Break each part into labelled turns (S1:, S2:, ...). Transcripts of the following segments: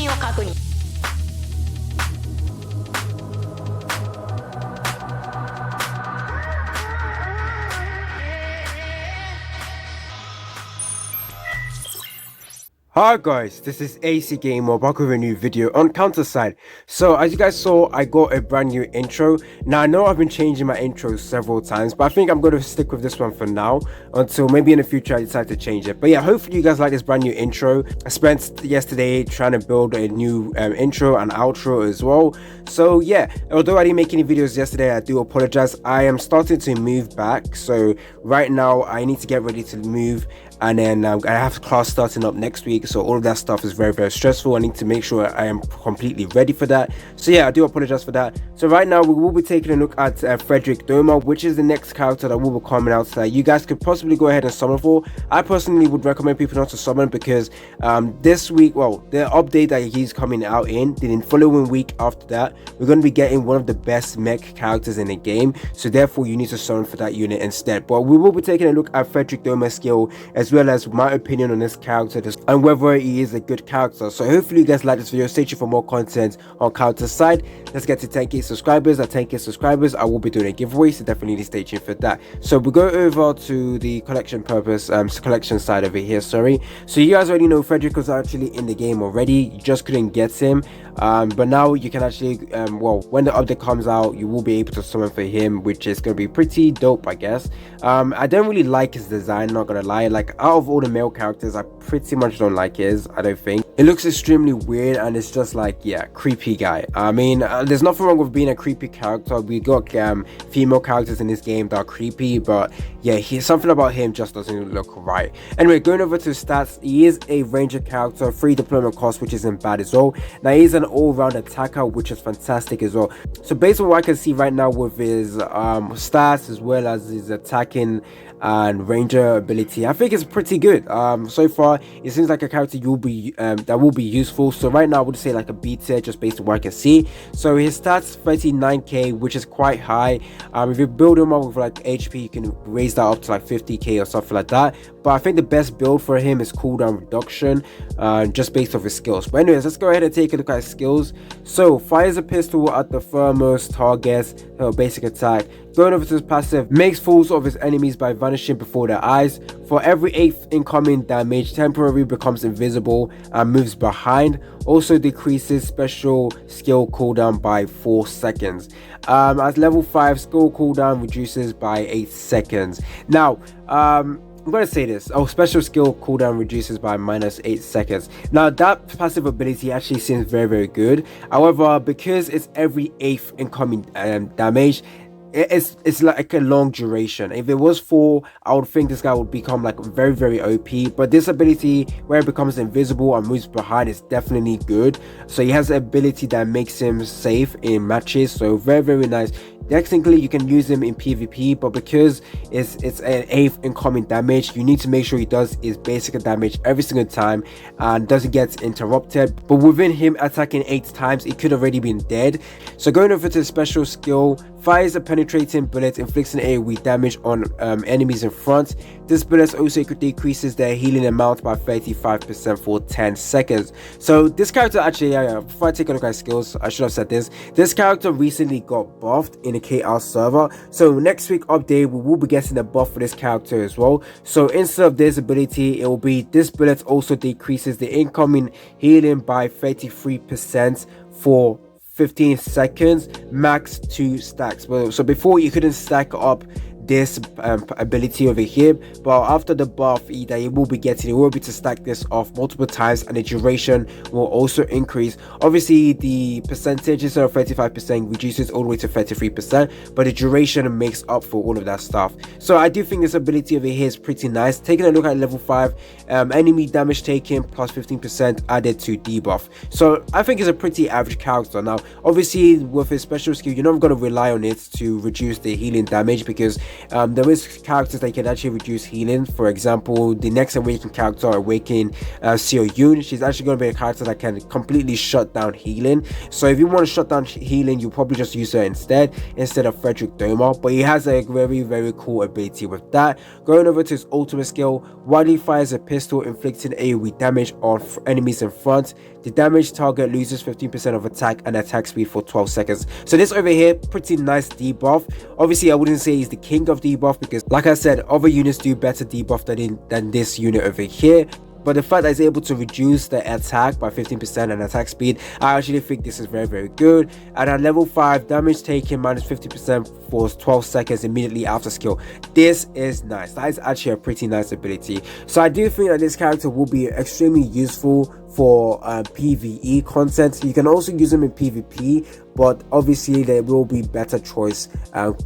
S1: 信を確認。
S2: Hi guys, this is AC Gamer back with a new video on Counterside. So as you guys saw, I got a brand new intro. Now I know I've been changing my intros several times, but I think I'm going to stick with this one for now until maybe in the future I decide to change it. But yeah, hopefully you guys like this brand new intro. I spent yesterday trying to build a new intro and outro as well. So yeah, although I didn't make any videos yesterday, I do apologize. I am starting to move back, so right now I need to get ready to move, and then I have class starting up next week, so all of that stuff is very stressful. I need to make sure I am completely ready for that. So yeah, I do apologize for that. So right now we will be taking a look at Frederick Doma, which is the next character that will be coming out that you guys could possibly go ahead and summon for. I personally would recommend people not to summon because this week, well, the update that he's coming out in, the following week after that, we're going to be getting one of the best mech characters in the game, so therefore you need to summon for that unit instead. But we will be taking a look at Frederick Doma's skill, as well as my opinion on this character and whether he is a good character. So hopefully you guys like this video. Stay tuned for more content on Counterside. Let's get to 10k subscribers. At 10k subscribers I will be doing a giveaway, so definitely stay tuned for that. So we go over to the collection side of it here, sorry. So you guys already know Frederick was actually in the game already, you just couldn't get him, but now you can actually well, when the update comes out, you will be able to summon for him, which is going to be pretty dope, I guess. I don't really like his design, not gonna lie. Like, out of all the male characters, I pretty much don't like his. I don't think it looks extremely weird, and it's just like, yeah, creepy guy. I mean, there's nothing wrong with being a creepy character. We got female characters in this game that are creepy, but yeah, something about him just doesn't look right. Anyway, going over to stats, he is a ranger character, 3 deployment cost, which isn't bad as well. Now he's an all-round attacker, which is fantastic as well. So based on what I can see right now with his stats as well as his attacking and ranger ability, I think it's pretty good. So far it seems like a character you'll be that will be useful. So right now I would say like a B tier, just based on what I can see. So his stats 39k, which is quite high. If you build him up with like HP, you can raise that up to like 50k or something like that. But I think the best build for him is cooldown reduction, just based off his skills. But anyways, let's go ahead and take a look at his skills. So fires a pistol at the foremost targets, basic attack. Going over to his passive, makes fools of his enemies by vanishing before their eyes. For every 8th incoming damage, temporarily becomes invisible and moves behind. Also decreases special skill cooldown by 4 seconds. At level 5, skill cooldown reduces by 8 seconds. Now, I'm going to say this. Special skill cooldown reduces by -8 seconds. Now that passive ability actually seems very good. However, because it's every 8th incoming damage, it's like a long duration. If it was 4, I would think this guy would become like very OP, but this ability where it becomes invisible and moves behind is definitely good. So he has the ability that makes him safe in matches, so very nice. Technically you can use him in PvP, but because it's an 8th incoming damage, you need to make sure he does his basic damage every single time and doesn't get interrupted. But within him attacking 8 times, it could already been dead. So going over to the special skill, fires a penetrating bullet, inflicting AoE damage on enemies in front. This bullet also decreases their healing amount by 35% for 10 seconds. So this character actually, before I take a look at skills, I should have said this character recently got buffed in a KR server. So next week update, we will be getting a buff for this character as well. So instead of this ability, it will be this bullet also decreases the incoming healing by 33% for 15 seconds, max 2 stacks. So before you couldn't stack up this ability over here, but after the buff that you will be getting, you will be able to stack this off multiple times, and the duration will also increase. Obviously the percentage instead of 35% reduces all the way to 33%, but the duration makes up for all of that stuff. So I do think this ability over here is pretty nice. Taking a look at level 5, enemy damage taken plus 15% added to debuff. So I think it's a pretty average character. Now obviously with his special skill, you're not going to rely on it to reduce the healing damage, because There is characters that can actually reduce healing. For example, the next awakened character, Awakened Seo Yoon, she's actually going to be a character that can completely shut down healing. So if you want to shut down healing, you probably just use her instead of Frederick Doma. But he has a very cool ability with that. Going over to his ultimate skill, while he fires a pistol, inflicting AoE damage on enemies in front, the damaged target loses 15% of attack and attack speed for 12 seconds. So this over here, pretty nice debuff. Obviously, I wouldn't say he's the king of debuff because, like I said, other units do better debuff than this unit over here. But the fact that it's able to reduce the attack by 15% and attack speed, I actually think this is very good. And at level 5, damage taken minus 50% for 12 seconds immediately after skill. This is nice. That is actually a pretty nice ability. So I do think that this character will be extremely useful for PvE content. You can also use him in PvP, but obviously there will be better choice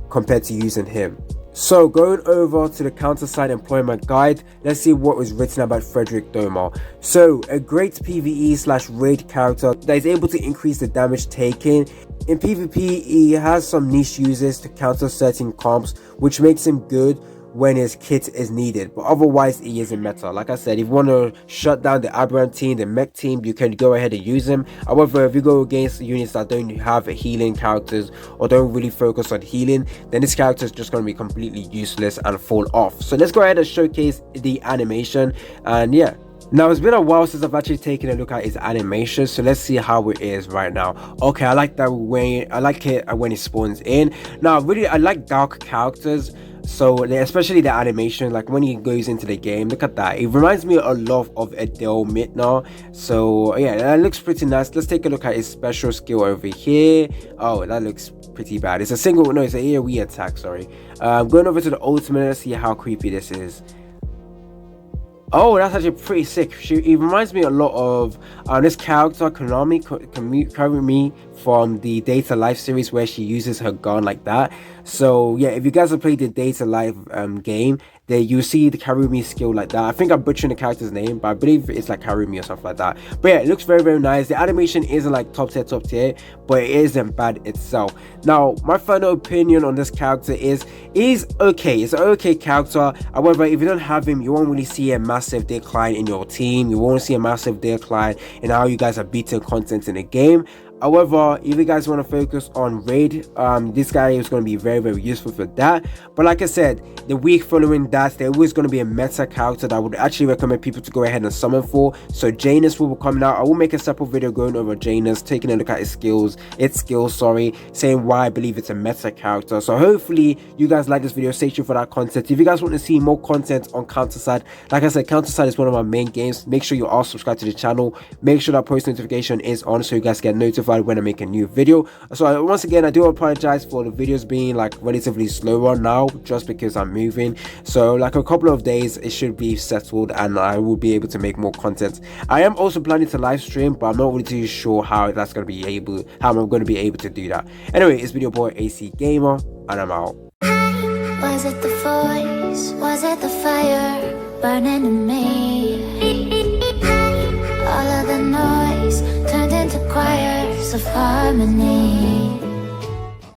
S2: compared to using him. So going over to the counter-side employment guide, let's see what was written about Frederick Doma. So a great PvE/raid character that is able to increase the damage taken. In PvP, he has some niche uses to counter certain comps, which makes him good when his kit is needed, but otherwise he isn't meta. Like I said, if you want to shut down the Aberrant team, the mech team, you can go ahead and use him. However, if you go against units that don't have healing characters or don't really focus on healing, then this character is just going to be completely useless and fall off. So let's go ahead and showcase the animation. And yeah, now it's been a while since I've actually taken a look at his animation, so let's see how it is right now. Okay, I like that when it spawns in. Now I like dark characters. So especially the animation, like when he goes into the game, look at that. It reminds me a lot of Adele Midna. So yeah, that looks pretty nice. Let's take a look at his special skill over here. Oh, that looks pretty bad. It's a single, no, it's an AoE attack, sorry. Going over to the ultimate, let's see how creepy this is. Oh, that's actually pretty sick. It reminds me a lot of this character, Konami from the Data Life series, where she uses her gun like that. So yeah, if you guys have played the Data Life game, there you see the Karumi skill like that. I think I'm butchering the character's name, but I believe it's like Karumi or something like that. But yeah, it looks very nice. The animation isn't like top tier, but it isn't bad itself. Now, my final opinion on this character is he's okay. It's an okay character. However, if you don't have him, you won't really see a massive decline in your team. You won't see a massive decline in how you guys are beating content in the game. However, if you guys want to focus on raid, this guy is going to be very useful for that. But like I said, the week following that, there was going to be a meta character that I would actually recommend people to go ahead and summon for. So Janus will be coming out. I will make a separate video going over Janus, taking a look at its skills, saying why I believe it's a meta character. So hopefully you guys like this video. Stay tuned for that content. If you guys want to see more content on Counterside, like I said, Counterside is one of my main games. Make sure you are subscribed to the channel. Make sure that post notification is on so you guys get notified when I make a new video. So once again, I do apologize for the videos being like relatively slower now, just because I'm moving. So like a couple of days it should be settled and I will be able to make more content. I am also planning to live stream, but I'm not really too sure how I'm going to be able to do that. Anyway, it's been your boy AC Gamer and I'm out.
S1: Was it the voice? Was it the fire burning in me? All of the noise turned into choirs of harmony.